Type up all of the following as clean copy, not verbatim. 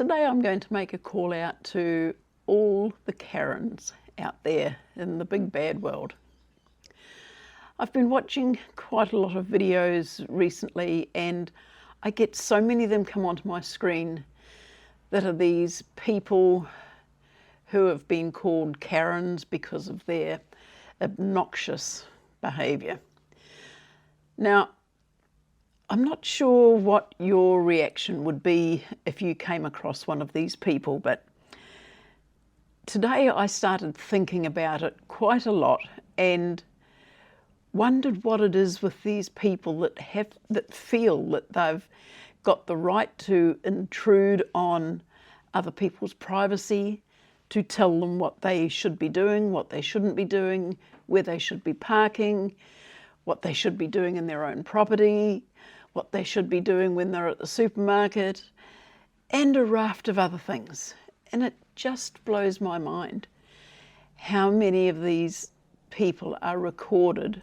Today I'm going to make a call out to all the Karens out there in the big bad world. I've been watching quite a lot of videos recently and I get so many of them come onto my screen that are these people who have been called Karens because of their obnoxious behaviour. Now, I'm not sure what your reaction would be if you came across one of these people, but today I started thinking about it quite a lot and wondered what it is with these people that feel that they've got the right to intrude on other people's privacy, to tell them what they should be doing, what they shouldn't be doing, where they should be parking, what they should be doing in their own property, what they should be doing when they're at the supermarket, and a raft of other things. And it just blows my mind how many of these people are recorded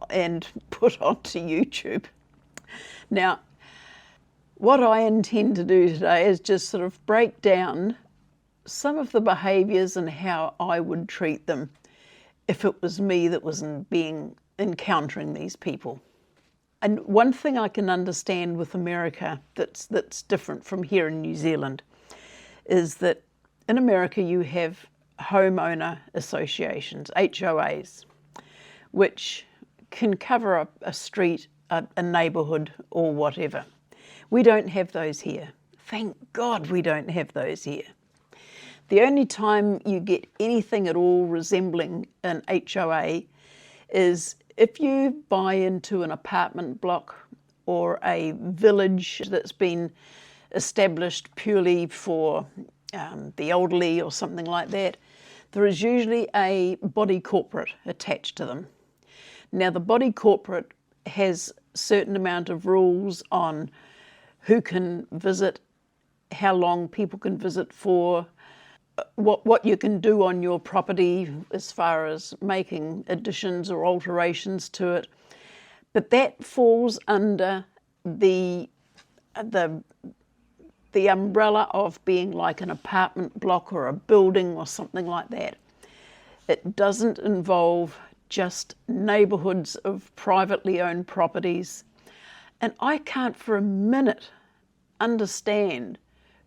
and put onto YouTube. Now, what I intend to do today is just sort of break down some of the behaviours and how I would treat them if it was me that was encountering these people. And one thing I can understand with America that's different from here in New Zealand is that in America you have homeowner associations, HOAs, which can cover a street, a neighbourhood or whatever. We don't have those here. Thank God we don't have those here. The only time you get anything at all resembling an HOA is if you buy into an apartment block or a village that's been established purely for the elderly or something like that. There is usually a body corporate attached to them. Now the body corporate has a certain amount of rules on who can visit, how long people can visit for, what you can do on your property as far as making additions or alterations to it. But that falls under the umbrella of being like an apartment block or a building or something like that. It doesn't involve just neighbourhoods of privately owned properties. And I can't for a minute understand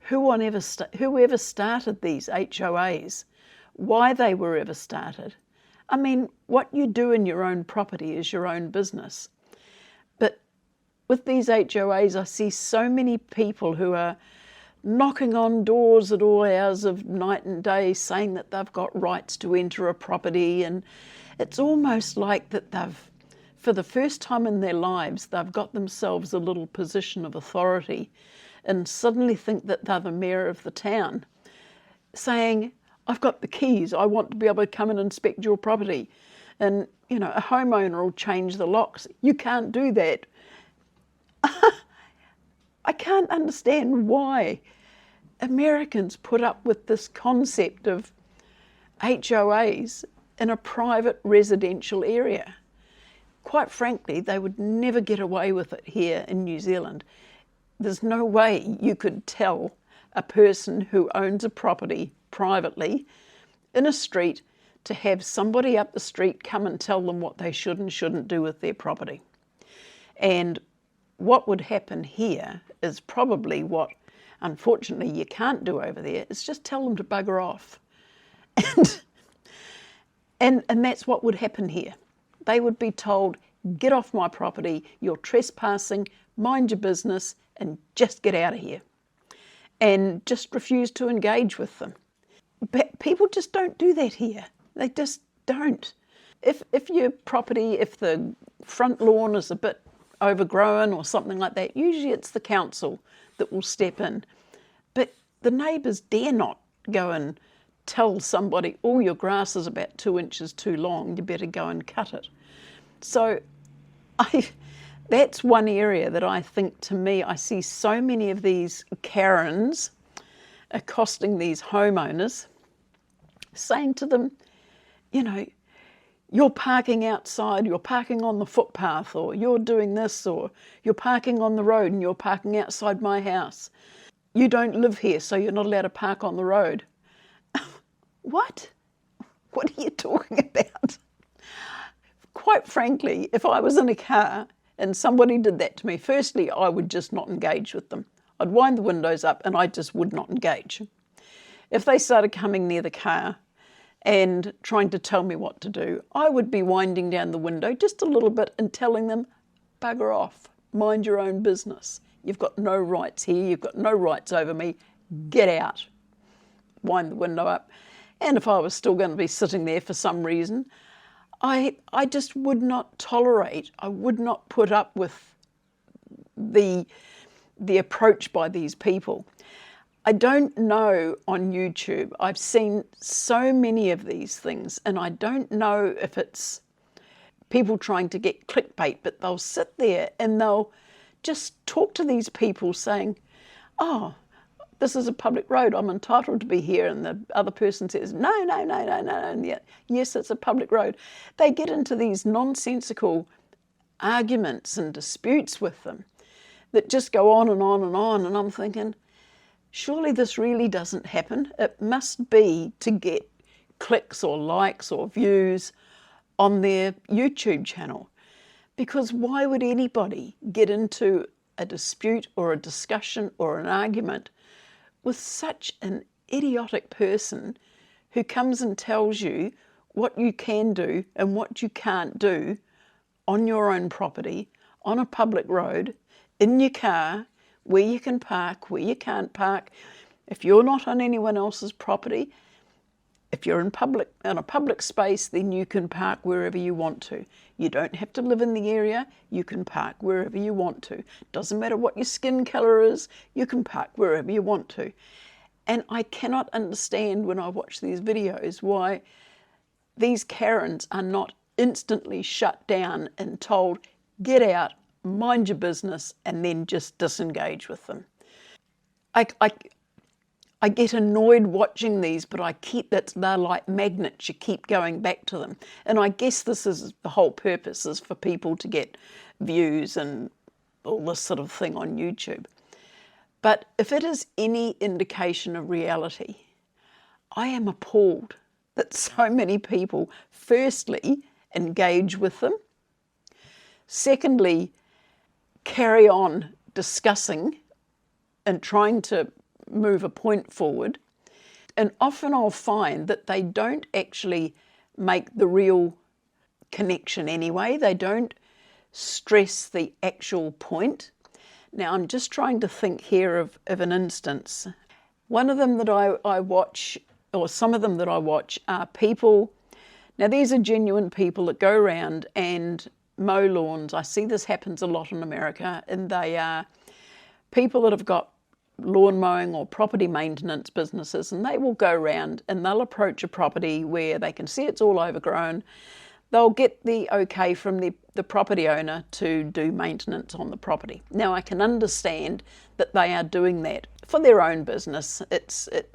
whoever started these HOAs, why they were ever started. I mean, what you do in your own property is your own business. But with these HOAs, I see so many people who are knocking on doors at all hours of night and day saying that they've got rights to enter a property, and it's almost like that they've, for the first time in their lives, they've got themselves a little position of authority and suddenly think that they're the mayor of the town, saying, I've got the keys, I want to be able to come and inspect your property. And, you know, a homeowner will change the locks. You can't do that. I can't understand why Americans put up with this concept of HOAs in a private residential area. Quite frankly, they would never get away with it here in New Zealand. There's no way you could tell a person who owns a property privately in a street to have somebody up the street come and tell them what they should and shouldn't do with their property. And what would happen here is probably what, unfortunately, you can't do over there, is just tell them to bugger off. And that's what would happen here. They would be told, get off my property, you're trespassing, mind your business, and just get out of here. And just refuse to engage with them. But people just don't do that here. They just don't. If your property, if the front lawn is a bit overgrown or something like that, usually it's the council that will step in. But the neighbours dare not go and tell somebody, oh, your grass is about 2 inches too long, you better go and cut it. So that's one area that I think, to me, I see so many of these Karens accosting these homeowners, saying to them, you know, you're parking outside, you're parking on the footpath, or you're doing this, or you're parking on the road and you're parking outside my house. you don't live here, so you're not allowed to park on the road. What? What are you talking about? Quite frankly, if I was in a car and somebody did that to me, firstly, I would just not engage with them. I'd wind the windows up and I just would not engage. If they started coming near the car and trying to tell me what to do, I would be winding down the window just a little bit and telling them, bugger off, mind your own business. You've got no rights here, you've got no rights over me, get out. Wind the window up. And if I was still going to be sitting there for some reason, I just would not tolerate, I would not put up with the approach by these people. I don't know on YouTube, I've seen so many of these things, and I don't know if it's people trying to get clickbait, but they'll sit there and they'll just talk to these people saying, oh, this is a public road, I'm entitled to be here. And the other person says, no. And yeah, yes, it's a public road. They get into these nonsensical arguments and disputes with them that just go on and on and on. And I'm thinking, surely this really doesn't happen. It must be to get clicks or likes or views on their YouTube channel. Because why would anybody get into a dispute or a discussion or an argument with such an idiotic person who comes and tells you what you can do and what you can't do on your own property, on a public road, in your car, where you can park, where you can't park. If you're not on anyone else's property, if you're in a public space, then you can park wherever you want to. You don't have to live in the area, you can park wherever you want to. Doesn't matter what your skin colour is, you can park wherever you want to. And I cannot understand when I watch these videos why these Karens are not instantly shut down and told, get out, mind your business, and then just disengage with them. I get annoyed watching these, but they're like magnets. You keep going back to them. And I guess this is the whole purpose, is for people to get views and all this sort of thing on YouTube. But if it is any indication of reality, I am appalled that so many people, firstly, engage with them. Secondly, carry on discussing and trying to move a point forward. And often I'll find that they don't actually make the real connection anyway. They don't stress the actual point. Now I'm just trying to think here of an instance. One of them that I watch, or some of them that I watch, are people, now these are genuine people that go around and mow lawns. I see this happens a lot in America, and they are people that have got lawn mowing or property maintenance businesses, and they will go around and they'll approach a property where they can see it's all overgrown. They'll get the okay from the property owner to do maintenance on the property. Now I can understand that they are doing that for their own business.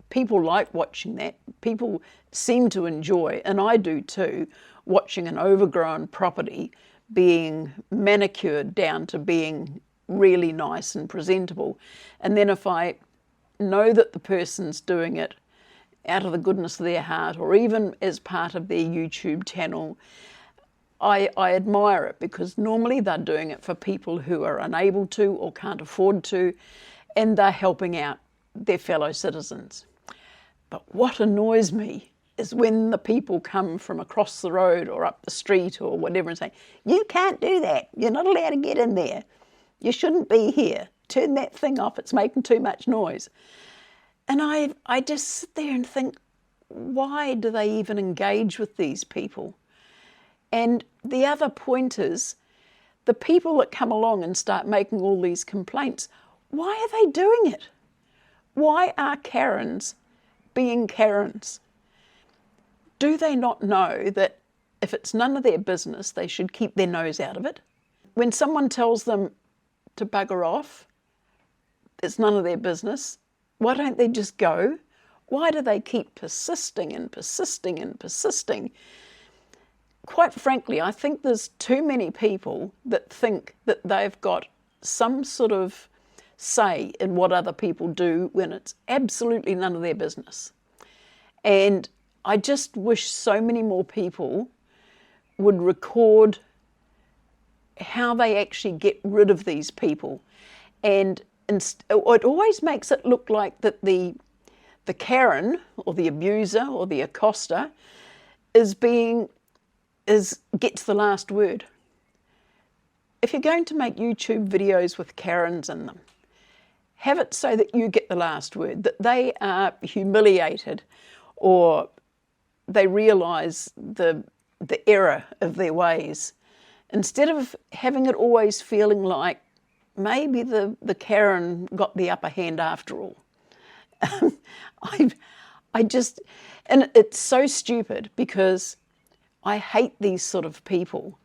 People like watching that. People seem to enjoy, and I do too, watching an overgrown property being manicured down to being really nice and presentable. And then if I know that the person's doing it out of the goodness of their heart, or even as part of their YouTube channel, I admire it, because normally they're doing it for people who are unable to or can't afford to, and they're helping out their fellow citizens. But what annoys me is when the people come from across the road or up the street or whatever and say, you can't do that, you're not allowed to get in there. You shouldn't be here. Turn that thing off. It's making too much noise. And I just sit there and think, why do they even engage with these people? And the other point is, the people that come along and start making all these complaints, why are they doing it? Why are Karens being Karens? Do they not know that if it's none of their business, they should keep their nose out of it? When someone tells them to bugger off, it's none of their business, why don't they just go? Why do they keep persisting and persisting and persisting? Quite frankly, I think there's too many people that think that they've got some sort of say in what other people do when it's absolutely none of their business. And I just wish so many more people would record how they actually get rid of these people. And it always makes it look like that the Karen or the abuser or the accoster gets the last word. If you're going to make YouTube videos with Karens in them, have it so that you get the last word, that they are humiliated or they realise the error of their ways, instead of having it always feeling like maybe the Karen got the upper hand after all. I just, and it's so stupid because I hate these sort of people,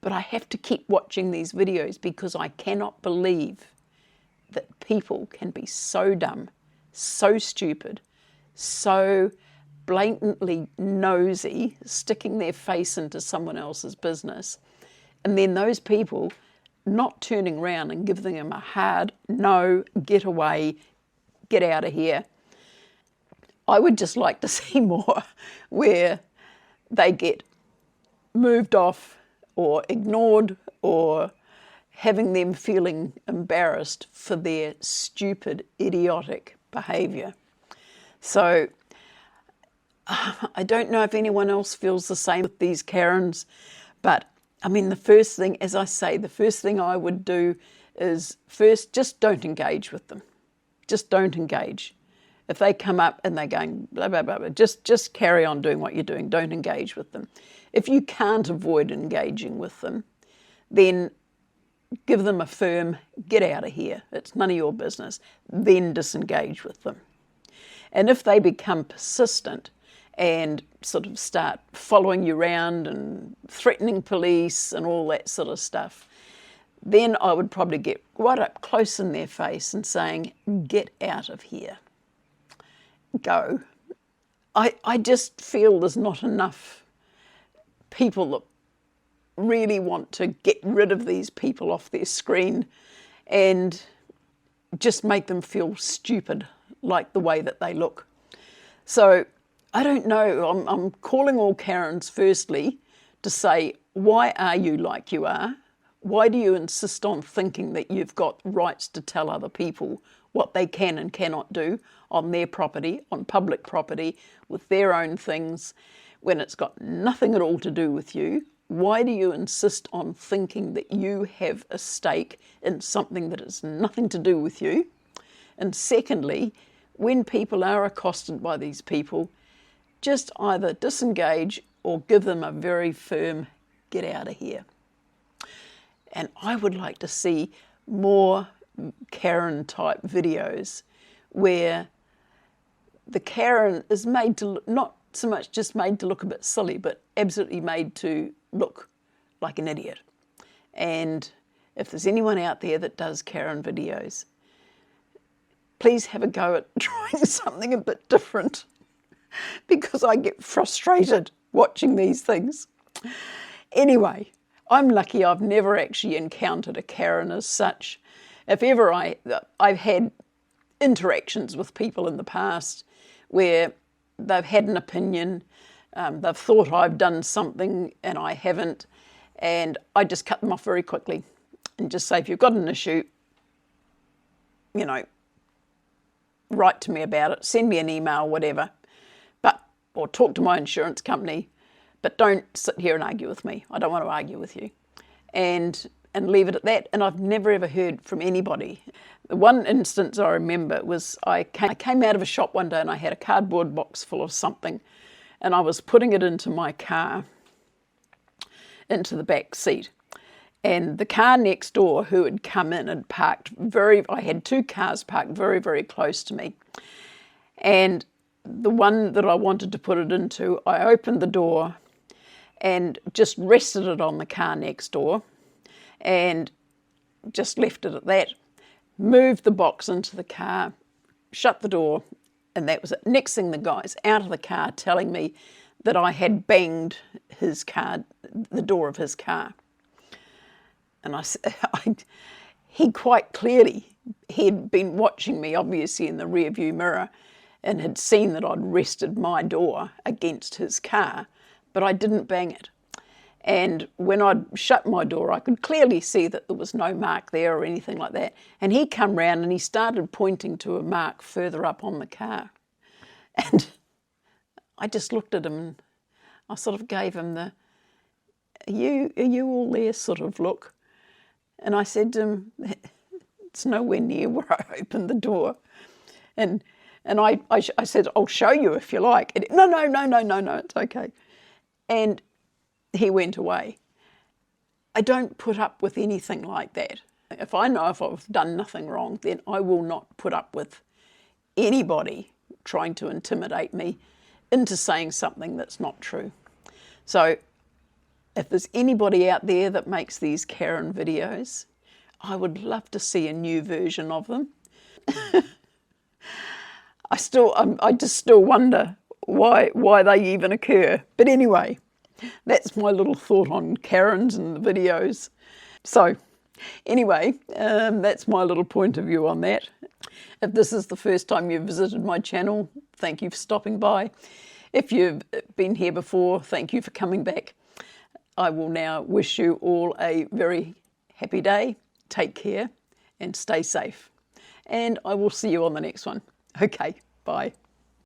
but I have to keep watching these videos because I cannot believe that people can be so dumb, so stupid, so blatantly nosy, sticking their face into someone else's business, and then those people not turning around and giving them a hard no, get away, get out of here. I would just like to see more where they get moved off or ignored, or having them feeling embarrassed for their stupid, idiotic behaviour. So I don't know if anyone else feels the same with these Karens, but I mean, the first thing, as I say, the first thing I would do is first, just don't engage with them. Just don't engage. If they come up and they're going blah, blah, blah, blah, just carry on doing what you're doing. Don't engage with them. If you can't avoid engaging with them, then give them a firm, get out of here. It's none of your business. Then disengage with them. And if they become persistent and sort of start following you around and threatening police and all that sort of stuff, then I would probably get right up close in their face and saying, get out of here. Go. I just feel there's not enough people that really want to get rid of these people off their screen and just make them feel stupid like the way that they look. So I don't know, I'm calling all Karens firstly to say, why are you like you are? Why do you insist on thinking that you've got rights to tell other people what they can and cannot do on their property, on public property, with their own things, when it's got nothing at all to do with you? Why do you insist on thinking that you have a stake in something that has nothing to do with you? And secondly, when people are accosted by these people, just either disengage or give them a very firm, get out of here. And I would like to see more Karen type videos where the Karen is made to look, not so much just made to look a bit silly, but absolutely made to look like an idiot. And if there's anyone out there that does Karen videos, please have a go at trying something a bit different, because I get frustrated watching these things. Anyway, I'm lucky I've never actually encountered a Karen as such. If ever I've had interactions with people in the past where they've had an opinion, they've thought I've done something and I haven't, and I just cut them off very quickly and just say, if you've got an issue, you know, write to me about it, send me an email, whatever, or talk to my insurance company, but don't sit here and argue with me. I don't want to argue with you. And leave it at that. And I've never ever heard from anybody. The one instance I remember was I came out of a shop one day and I had a cardboard box full of something, and I was putting it into my car, into the back seat. And the car next door, who had come in, had parked I had two cars parked very, very close to me. And the one that I wanted to put it into, I opened the door and just rested it on the car next door and just left it at that, moved the box into the car, shut the door, and that was it. Next thing, the guy's out of the car telling me that I had banged his car, the door of his car. And he quite clearly he'd been watching me obviously in the rear view mirror and had seen that I'd rested my door against his car, but I didn't bang it. And when I'd shut my door, I could clearly see that there was no mark there or anything like that. And he come round and he started pointing to a mark further up on the car. And I just looked at him and I sort of gave him the, are you all there sort of look. And I said to him, it's nowhere near where I opened the door. And I said, I'll show you if you like. And, no, it's okay. And he went away. I don't put up with anything like that. If I know if I've done nothing wrong, then I will not put up with anybody trying to intimidate me into saying something that's not true. So if there's anybody out there that makes these Karen videos, I would love to see a new version of them. I just still wonder why they even occur. But anyway, that's my little thought on Karens and the videos. So anyway, that's my little point of view on that. If this is the first time you've visited my channel, thank you for stopping by. If you've been here before, thank you for coming back. I will now wish you all a very happy day. Take care and stay safe. And I will see you on the next one. Okay, bye.